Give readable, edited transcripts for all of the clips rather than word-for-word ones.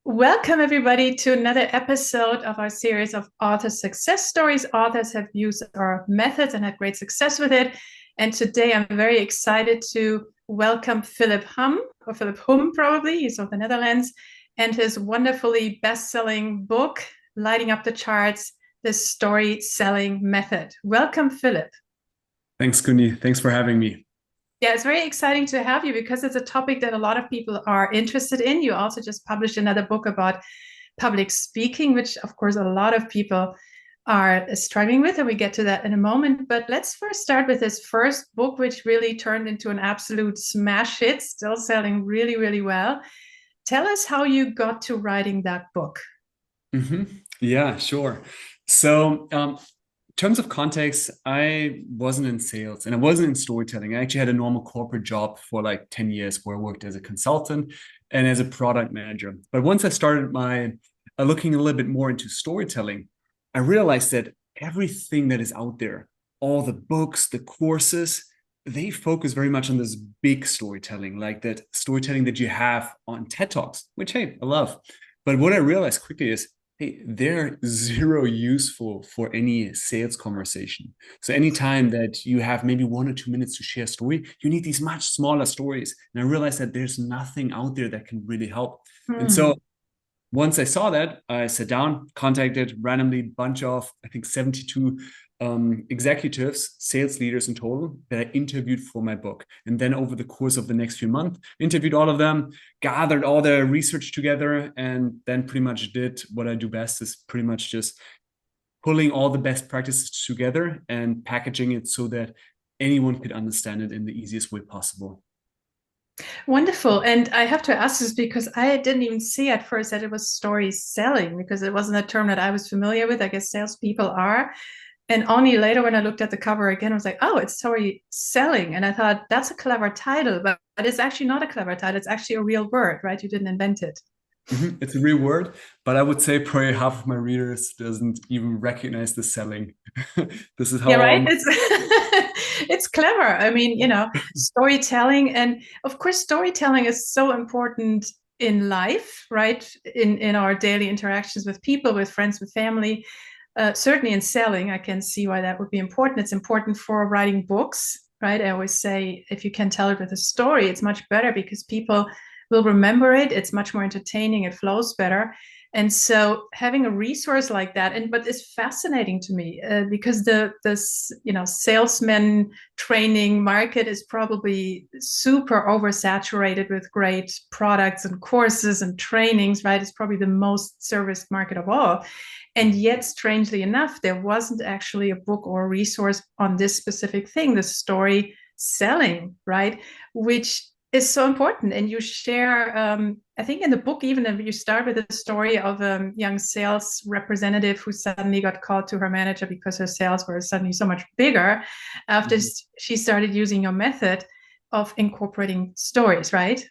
Welcome, everybody, to another episode of our series of author success stories. Authors have used our methods and had great success with it. And today I'm very excited to welcome Philipp Humm, or Philipp Humm, probably. He's from the Netherlands, and his wonderfully best-selling book, lighting up the charts, The StorySelling Method. Welcome, Philipp. Thanks, Gundi. Thanks for having me. Yeah, it's very exciting to have you because it's a topic that a lot of people are interested in. You also just published another book about public speaking, which of course a lot of people are struggling with, and we get to that in a moment. But let's first start with this first book, which really turned into an absolute smash hit, still selling really, really well. Tell us how you got to writing that book. Yeah, sure. In terms of context, I wasn't in sales and I wasn't in storytelling. I actually had a normal corporate job for like 10 years where I worked as a consultant and as a product manager. But once I started my looking a little bit more into storytelling, I realized that everything that is out there, all the books, the courses, they focus very much on this big storytelling, like that storytelling that you have on TED Talks, which, hey, I love. But what I realized quickly is, hey, they're zero useful for any sales conversation. So anytime that you have maybe 1 or 2 minutes to share a story, you need these much smaller stories. And I realized that there's nothing out there that can really help. And so once I saw that, I sat down, contacted randomly a bunch of, I think, 72 executives, sales leaders in total that I interviewed for my book. And then over the course of the next few months, interviewed all of them, gathered all the research together, and then pretty much did what I do best, is pretty much just pulling all the best practices together and packaging it so that anyone could understand it in the easiest way possible. Wonderful. And I have to ask this because I didn't even see at first that it was story selling because it wasn't a term that I was familiar with. I guess salespeople are. And only later when I looked at the cover again, I was like, oh, it's story selling. And I thought that's a clever title, but it's actually not a clever title. It's actually a real word, right? You didn't invent it. It's a real word, but I would say probably half of my readers doesn't even recognize the selling. This is Yeah, how right. It's it's clever. I mean, storytelling, and of course, storytelling is so important in life, right? In our daily interactions with people, with friends, with family. Certainly in selling, I can see why that would be important. It's important for writing books, right? I always say if you can tell it with a story, it's much better because people will remember it. It's much more entertaining. It flows better. And so having a resource like that, and but it's fascinating to me because the salesman training market is probably super oversaturated with great products and courses and trainings, right? It's probably the most serviced market of all. And yet, strangely enough, there wasn't actually a book or a resource on this specific thing, the story selling, right? Which is so important. And you share, I think in the book, even if you start with a story of a young sales representative who suddenly got called to her manager because her sales were suddenly so much bigger after she started using your method of incorporating stories, right?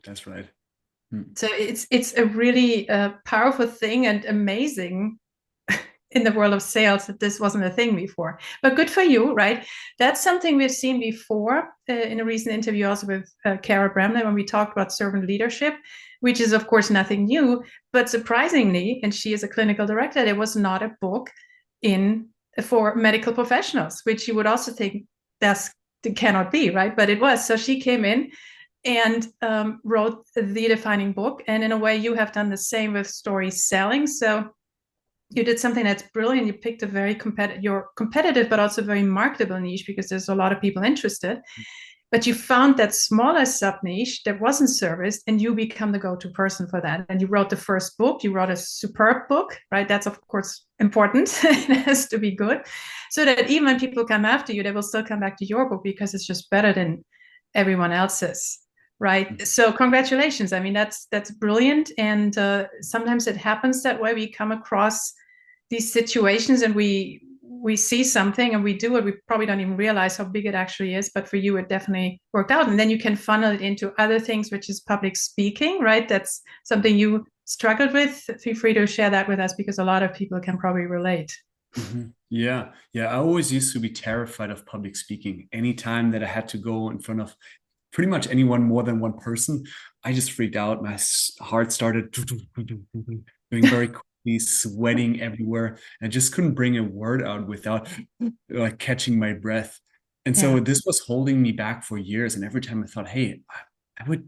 That's right. Mm. So it's a really powerful thing and amazing in the world of sales that this wasn't a thing before. But good for you, right? That's something we've seen before in a recent interview also with Kara Bramley when we talked about servant leadership, which is of course nothing new. But surprisingly, and she is a clinical director, there was not a book in for medical professionals, which you would also think that cannot be, right? But it was. So she came in and wrote the defining book. And in a way, you have done the same with story selling. So you did something that's brilliant. You picked a very competitive, but also very marketable niche because there's a lot of people interested. But you found that smaller sub niche that wasn't serviced, and you become the go-to person for that. And you wrote the first book. You wrote a superb book, right? That's of course important. It has to be good, so that even when people come after you, they will still come back to your book because it's just better than everyone else's. Right. So congratulations. I mean, that's brilliant. And sometimes it happens that way. We come across these situations and we see something and we do it. We probably don't even realize how big it actually is. But for you, it definitely worked out. And then you can funnel it into other things, which is public speaking, right? That's something you struggled with. Feel free to share that with us because a lot of people can probably relate. Yeah, yeah. I always used to be terrified of public speaking. Anytime that I had to go in front of pretty much anyone more than one person, I just freaked out. My heart started doing very quickly, sweating everywhere, and just couldn't bring a word out without like catching my breath. And so this was holding me back for years. And every time I thought, hey, I would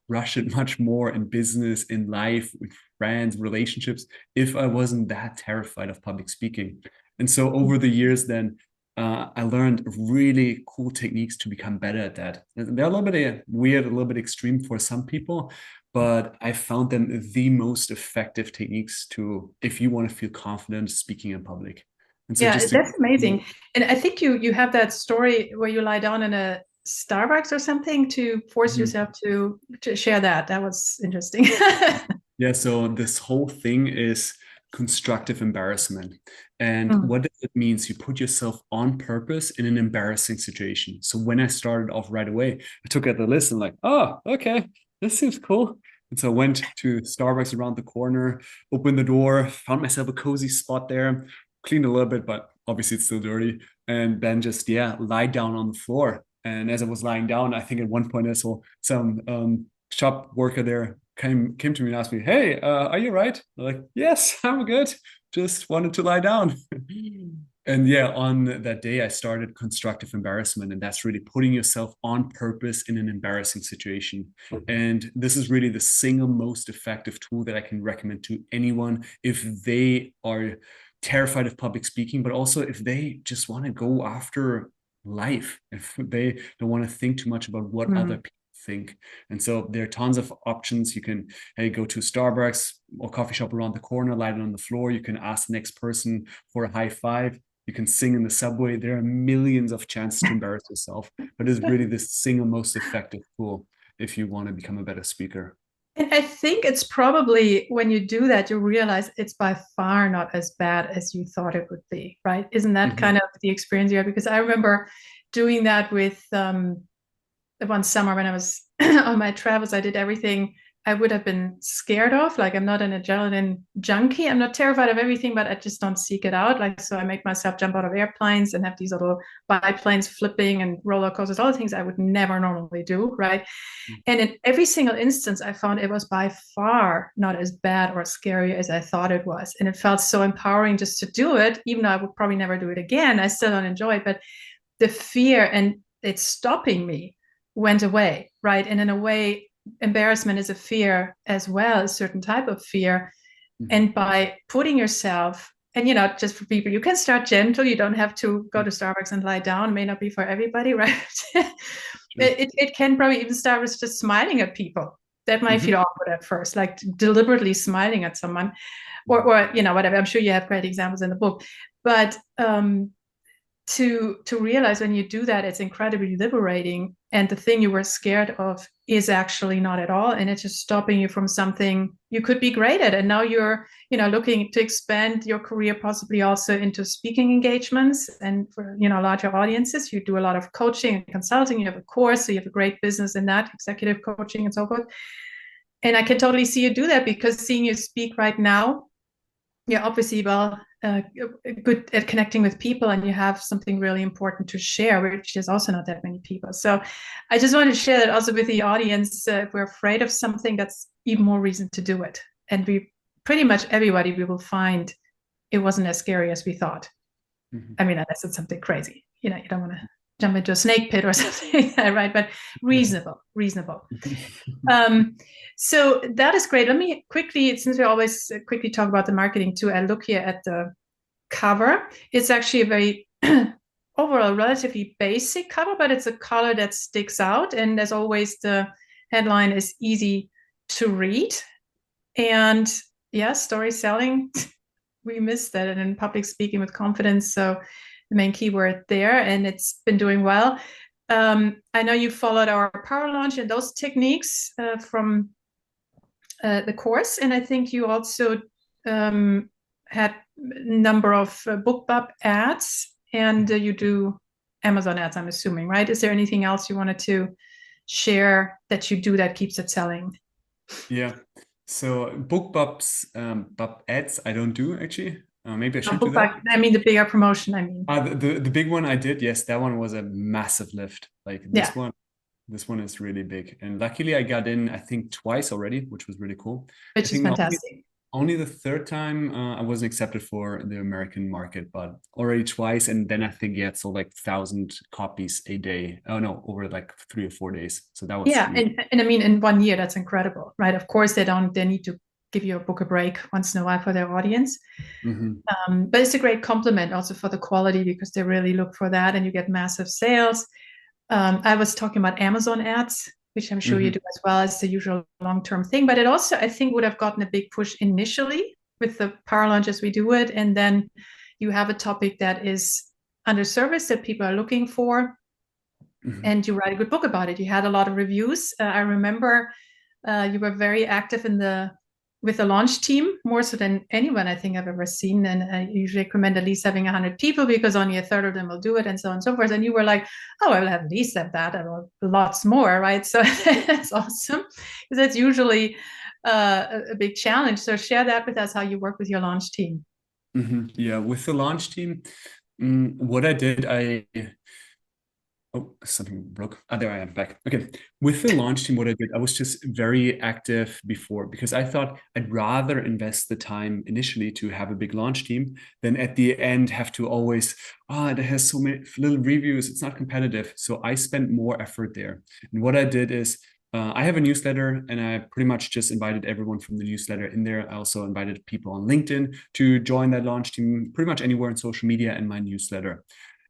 crush it much more in business, in life, with friends, relationships, if I wasn't that terrified of public speaking. And so over the years, then I learned really cool techniques to become better at that. They're a little bit weird, a little bit extreme for some people, but I found them the most effective techniques to, if you want to feel confident speaking in public. And so just that's amazing. And I think you have that story where you lie down in a Starbucks or something to force yourself to share that. That was interesting. Yeah, so this whole thing is constructive embarrassment. And what does it mean? You put yourself on purpose in an embarrassing situation. So when I started off right away, I took out the list and like, oh, okay, this seems cool. And so I went to Starbucks around the corner, opened the door, found myself a cozy spot there, cleaned a little bit, but obviously it's still dirty. And then just, lie down on the floor. And as I was lying down, I think at one point I saw some shop worker there came to me and asked me, hey, are you right? I'm like, yes, I'm good. Just wanted to lie down. And on that day, I started constructive embarrassment. And that's really putting yourself on purpose in an embarrassing situation. And this is really the single most effective tool that I can recommend to anyone if they are terrified of public speaking, but also if they just want to go after life, if they don't want to think too much about what other people think. And so there are tons of options. You can go to Starbucks or coffee shop around the corner, lie down on the floor. You can ask the next person for a high five. You can sing in the subway. There are millions of chances to embarrass yourself, but it's really the single most effective tool if you want to become a better speaker. And I think it's probably when you do that, you realize it's by far not as bad as you thought it would be, right? Isn't that kind of the experience you had? Because I remember doing that with one summer when I was on my travels. I did everything I would have been scared of. Like, I'm not an adrenaline junkie. I'm not terrified of everything, but I just don't seek it out. Like, so I make myself jump out of airplanes and have these little biplanes flipping and roller coasters, all the things I would never normally do, right? And in every single instance, I found it was by far not as bad or scary as I thought it was. And it felt so empowering just to do it, even though I would probably never do it again. I still don't enjoy it, but the fear and it stopping me went away, right? And in a way, embarrassment is a fear as well, a certain type of fear. And by putting yourself, and just for people, you can start gentle. You don't have to go to Starbucks and lie down. It may not be for everybody, right? It can probably even start with just smiling at people. That might feel awkward at first, like deliberately smiling at someone, or whatever. I'm sure you have great examples in the book, but to realize when you do that, it's incredibly liberating. And the thing you were scared of is actually not at all. And it's just stopping you from something you could be great at. And now you're, looking to expand your career, possibly also into speaking engagements and for, larger audiences. You do a lot of coaching and consulting. You have a course, so you have a great business in that, executive coaching and so forth. And I can totally see you do that, because seeing you speak right now, you're obviously good at connecting with people, and you have something really important to share, which is also not that many people. So I just wanted to share that also with the audience. If we're afraid of something, that's even more reason to do it. And we pretty much everybody, we will find it wasn't as scary as we thought. I mean, unless it's something crazy, you don't want to jump into a snake pit or something, right? But reasonable. So that is great. Let me quickly, since we always quickly talk about the marketing too, I look here at the cover. It's actually a very overall relatively basic cover, but it's a color that sticks out. And as always, the headline is easy to read. And story selling, we missed that. And in public speaking with confidence. So the main keyword there, and it's been doing well. I know you followed our power launch and those techniques from the course. And I think you also had a number of BookBub ads, and you do Amazon ads, I'm assuming, right? Is there anything else you wanted to share that you do that keeps it selling? Yeah. So BookBub's Bub ads, I don't do actually. Maybe I should do that. I mean, the bigger promotion, I mean. The big one I did, yes, that one was a massive lift. Like this one, This one is really big. And luckily I got in, I think twice already, which was really cool. Which I is think fantastic. only the third time I wasn't accepted for the American market, but already twice. And then I think, yeah, it sold like 1,000 copies a day. Oh no, over like 3 or 4 days. So that was Yeah, really, and I mean, in 1 year, that's incredible, right? Of course, they need to give your book a break once in a while for their audience. Mhm. But it's a great compliment also for the quality, because they really look for that, and you get massive sales. I was talking about Amazon ads, which I'm sure you Mhm. do as well as the usual long-term thing. But it also, I think, would have gotten a big push initially with the power launch as we do it. And then you have a topic that is under service that people are looking for, Mhm. and you write a good book about it. You had a lot of reviews. I remember you were very active with the launch team, more so than anyone I think I've ever seen. And I usually recommend at least having 100 people, because only a third of them will do it, and so on and so forth. And you were like, oh, I will have at least have that, and lots more, right? So that's awesome, because that's usually a big challenge. So share that with us, how you work with your launch team. Mhm. Yeah, with the launch team, what I did, oh, something broke. Ah, there I am back. Okay. With the launch team, what I did, I was just very active before, because I thought I'd rather invest the time initially to have a big launch team than at the end have to always, it has so many little reviews. It's not competitive. So I spent more effort there. And what I did is, I have a newsletter, and I pretty much just invited everyone from the newsletter in there. I also invited people on LinkedIn to join that launch team, pretty much anywhere in social media and my newsletter.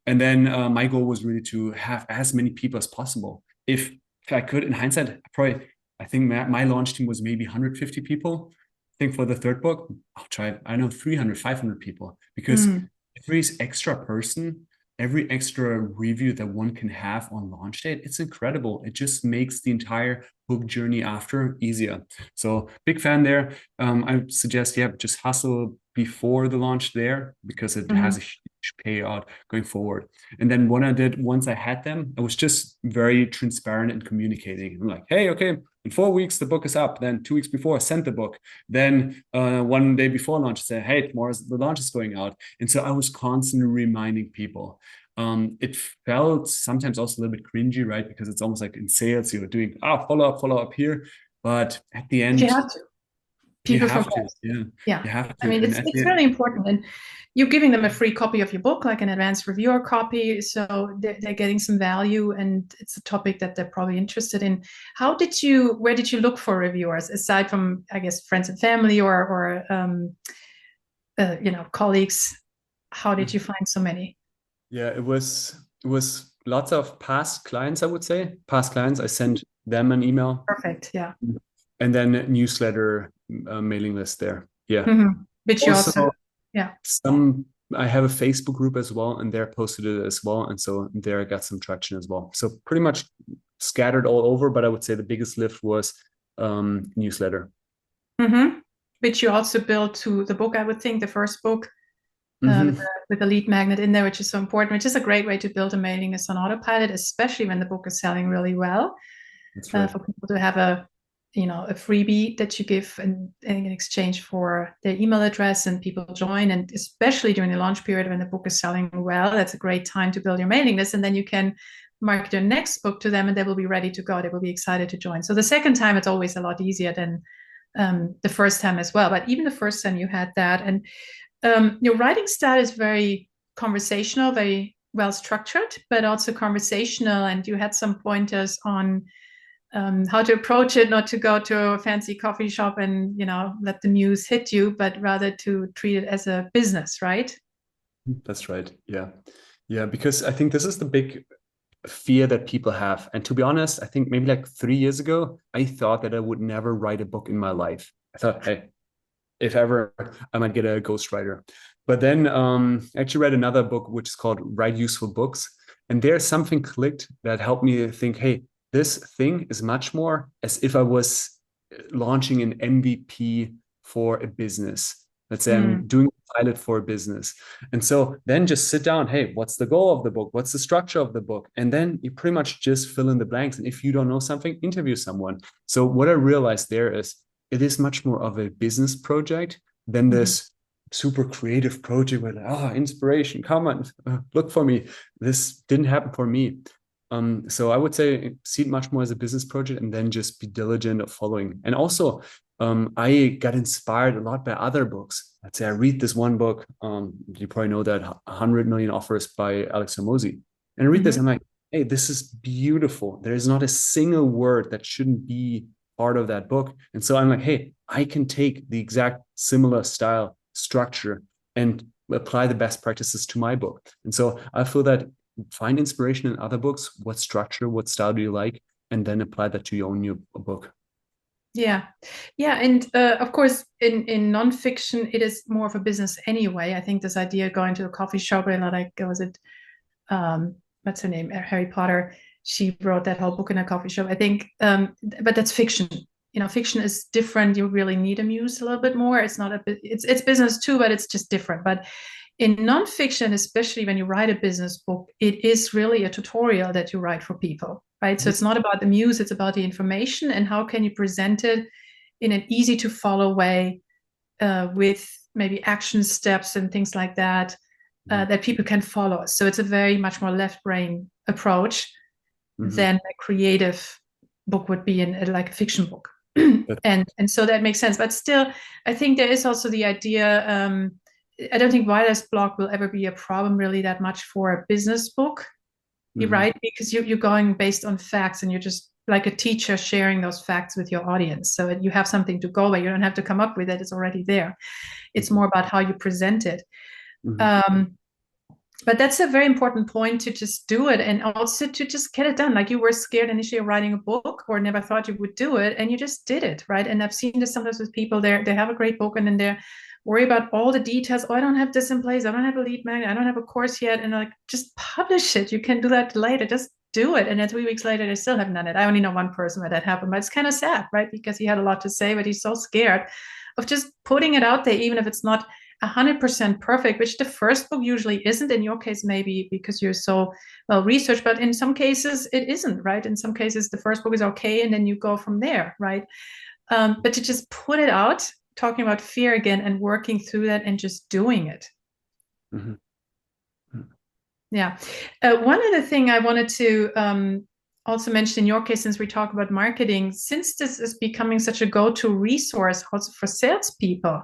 And then my goal was really to have as many people as possible. If I could, in hindsight, I think my launch team was maybe 150 people. I think for the third book, I'll try, I don't know, 300, 500 people, because Mm. every extra person, every extra review that one can have on launch date, it's incredible. It just makes the entire book journey after easier. So big fan there. I suggest, yeah, just hustle before the launch there, because it has a Mm-hmm. huge payout going forward. And then what I did once I had them, I was just very transparent and communicating. I'm like, hey, okay, in 4 weeks the book is up. Then 2 weeks before I sent the book. Then one day before launch, I said, hey, tomorrow's the launch is going out. And so I was constantly reminding people. It felt sometimes also a little bit cringy, right? Because it's almost like in sales, you're doing follow up here. But at the But you end, have to. you People have forget. to, yeah, Yeah. you have I to. mean, And it's at the it's end, really important. And you're giving them a free copy of your book, like an advanced reviewer copy. So they're getting some value, and it's a topic that they're probably interested in. Where did you look for reviewers, aside from, I guess, friends and family, or colleagues? How did you find so many? yeah, it was lots of past clients, I would say. Past clients, I sent them an email, Perfect. Yeah. and then newsletter mailing list there. Yeah. Mm-hmm. Which you also, Also, yeah. some I have a Facebook group as well, and there posted it as well, and so there I got some traction as well. So pretty much scattered all over, but I would say the biggest lift was newsletter. Mm-hmm. Which you also built to the book, I would think, the first book, uh, with, Hmm. a, with a lead magnet in there, which is so important, which is a great way to build a mailing list on autopilot, especially when the book is selling really well, That's right. for people to have a freebie that you give in exchange for their email address, and people join. And especially during the launch period when the book is selling well, that's a great time to build your mailing list. And then you can market your next book to them, and they will be ready to go. They will be excited to join. So the second time, it's always a lot easier than the first time as well. But even the first time you had that. And your writing style is very conversational, very well structured, but also conversational. And you had some pointers on how to approach it, not to go to a fancy coffee shop and let the news hit you, but rather to treat it as a business, right? That's right. Yeah. Yeah, because I think this is the big fear that people have. And to be honest, I think maybe like 3 years ago, I thought that I would never write a book in my life. I thought, hey, if ever, I might get a ghostwriter. But then I actually read another book, which is called Write Useful Books. And there's something clicked that helped me think, hey, this thing is much more as if I was launching an MVP for a business. Let's say I'm Mm. doing a pilot for a business. And so then just sit down, hey, what's the goal of the book? What's the structure of the book? And then you pretty much just fill in the blanks. And if you don't know something, interview someone. So what I realized there is it is much more of a business project than Mhm. this super creative project where like, inspiration, come on, look for me. This didn't happen for me. So I would say see it much more as a business project and then just be diligent of following. And also, I got inspired a lot by other books. Let's say I read this one book. You probably know that 100 Million Offers by Alex Hormozi. And I read this, I'm like, hey, this is beautiful. There is not a single word that shouldn't be part of that book. And so I'm like, hey, I can take the exact similar style structure and apply the best practices to my book. And so I feel that find inspiration in other books. What structure, what style do you like? And then apply that to your own new book. Yeah. And of course, in nonfiction, it is more of a business anyway. I think this idea of going to a coffee shop, and like, was it, what's her name? Harry Potter. She wrote that whole book in a coffee shop, I think. But that's fiction. Fiction is different. You really need a muse a little bit more. It's not it's business too, but it's just different. But in nonfiction, especially when you write a business book, it is really a tutorial that you write for people, right? So it's not about the muse, it's about the information and how can you present it in an easy to follow way, with maybe action steps and things like that, that people can follow. So it's a very much more left brain approach than a creative book would be in like a fiction book. and so that makes sense. But still, I think there is also the idea, I don't think writer's block will ever be a problem really that much for a business book. You're right, because you're going based on facts and you're just like a teacher sharing those facts with your audience. So you have something to go by. You don't have to come up with it. It's already there. It's more about how you present it. But that's a very important point, to just do it and also to just get it done. Like, you were scared initially of writing a book or never thought you would do it, and you just did it, right? And I've seen this sometimes with people. They have a great book and then they're worry about all the details. Oh, I don't have this in place. I don't have a lead magnet. I don't have a course yet. And like, just publish it. You can do that later. Just do it. And then 3 weeks later, they still haven't done it. I only know one person where that happened, but it's kind of sad, right? Because he had a lot to say, but he's so scared of just putting it out there, even if it's not 100% perfect, which the first book usually isn't. In your case, maybe because you're so well researched, but in some cases it isn't, right? In some cases, the first book is okay, and then you go from there, right? But to just put it out, talking about fear again and working through that and just doing it. Yeah. One other thing I wanted to also mention in your case, since we talk about marketing, since this is becoming such a go-to resource also for salespeople,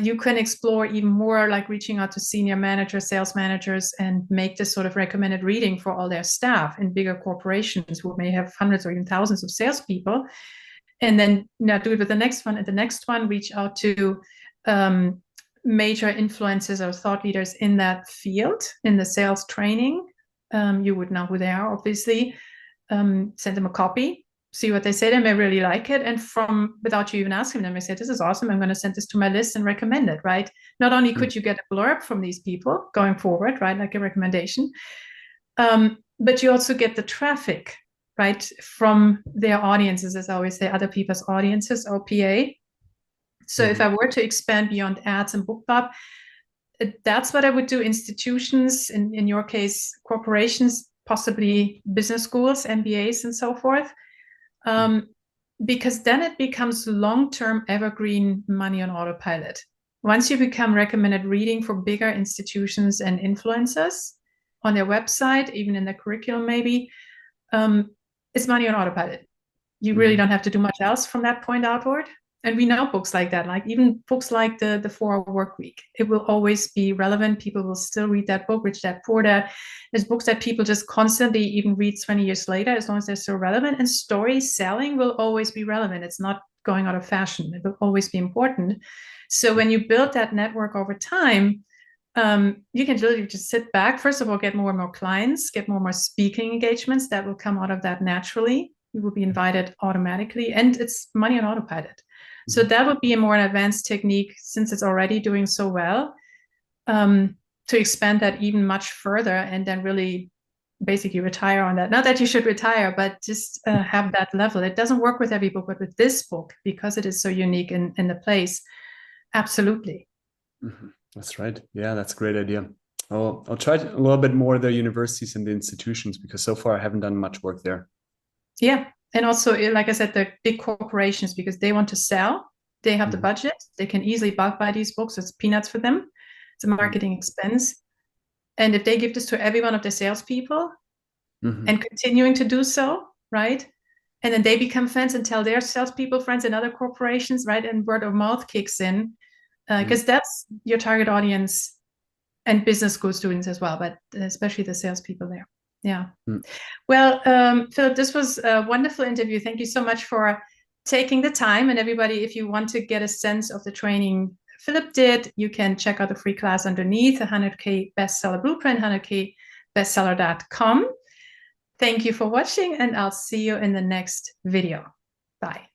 you can explore even more, like reaching out to senior managers, sales managers, and make this sort of recommended reading for all their staff in bigger corporations who may have hundreds or even thousands of salespeople. And then do it with the next one, and the next one, reach out to major influencers or thought leaders in that field, in the sales training. You would know who they are, obviously. Send them a copy, see what they say. They may really like it. And without you even asking them, they say, this is awesome. I'm going to send this to my list and recommend it, right? Not only could you get a blurb from these people going forward, right, like a recommendation, but you also get the traffic, right, from their audiences, as I always say, other people's audiences, OPA. So if I were to expand beyond ads and BookBub, that's what I would do. Institutions, in your case, corporations, possibly business schools, MBAs, and so forth. Because then it becomes long-term evergreen money on autopilot. Once you become recommended reading for bigger institutions and influencers on their website, even in their curriculum maybe, it's money on autopilot. You really don't have to do much else from that point outward. And we know books like that, like even books like the 4-Hour Work Week, it will always be relevant. People will still read that book, Rich Dad Poor Dad. There's books that people just constantly even read 20 years later, as long as they're still relevant. And story selling will always be relevant. It's not going out of fashion. It will always be important. So when you build that network over time, you can literally just sit back. First of all, get more and more clients, get more and more speaking engagements that will come out of that naturally. You will be invited automatically, and it's money on autopilot. So that would be a more advanced technique, since it's already doing so well, to expand that even much further, and then really basically retire on that. Not that you should retire, but just have that level. It doesn't work with every book, but with this book, because it is so unique in the place, absolutely. That's right. Yeah, that's a great idea. I'll try a little bit more the universities and the institutions, because so far I haven't done much work there. Yeah. And also, like I said, the big corporations, because they want to sell, they have the budget, they can easily bulk buy these books. It's peanuts for them. It's a marketing expense. And if they give this to every one of their salespeople, and continuing to do so, right? And then they become fans and tell their salespeople, friends in other corporations, right? And word of mouth kicks in, because that's your target audience, and business school students as well, but especially the salespeople there. Yeah. Well, Philipp, this was a wonderful interview. Thank you so much for taking the time. And everybody, if you want to get a sense of the training Philipp did, you can check out the free class underneath, the 100K Bestseller Blueprint, 100kbestseller.com. Thank you for watching, and I'll see you in the next video. Bye.